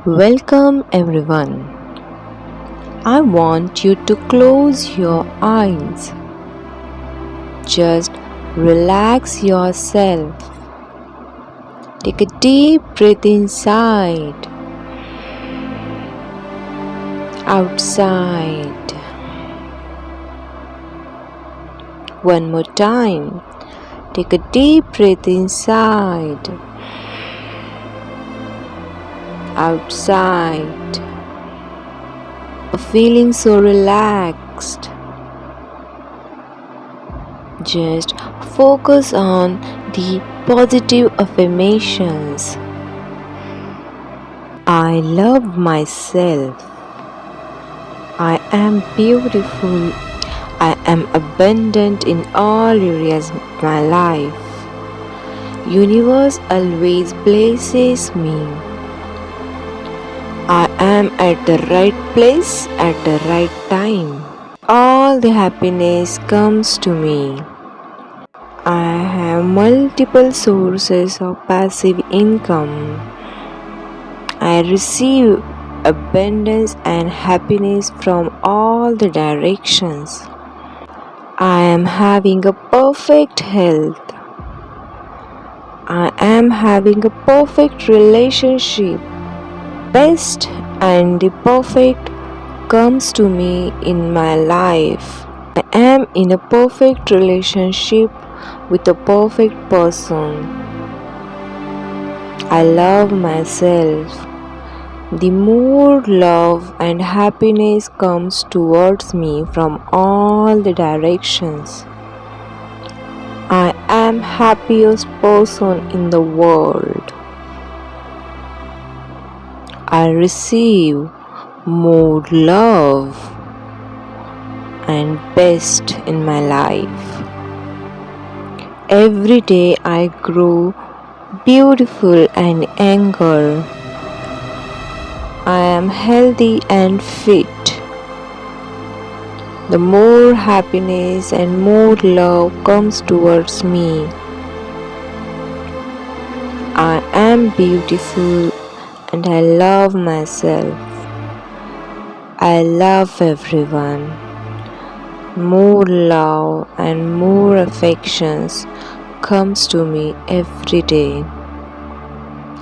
Welcome everyone. I want you to close your eyes. Just relax yourself. Take a deep breath inside, outside. One more time. Take a deep breath inside, outside. Feeling so relaxed. Just focus on the positive affirmations. I love myself. I am beautiful. I am abundant in all areas of my life. Universe always blesses me. I am at the right place at the right time. All the happiness comes to me. I have multiple sources of passive income. I receive abundance and happiness from all the directions. I am having a perfect health. I am having a perfect relationship. Best and the perfect comes to me in my life. I am in a perfect relationship with a perfect person. I love myself. The more love and happiness comes towards me from all the directions. I am happiest person in the world. I receive more love and best in my life. Every day I grow beautiful and younger. I am healthy and fit. The more happiness and more love comes towards me. I am beautiful and I love myself. I love everyone. More love and more affections comes to me every day.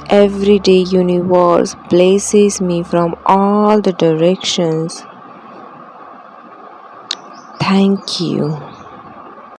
Every day universe blesses me from all the directions. Thank you.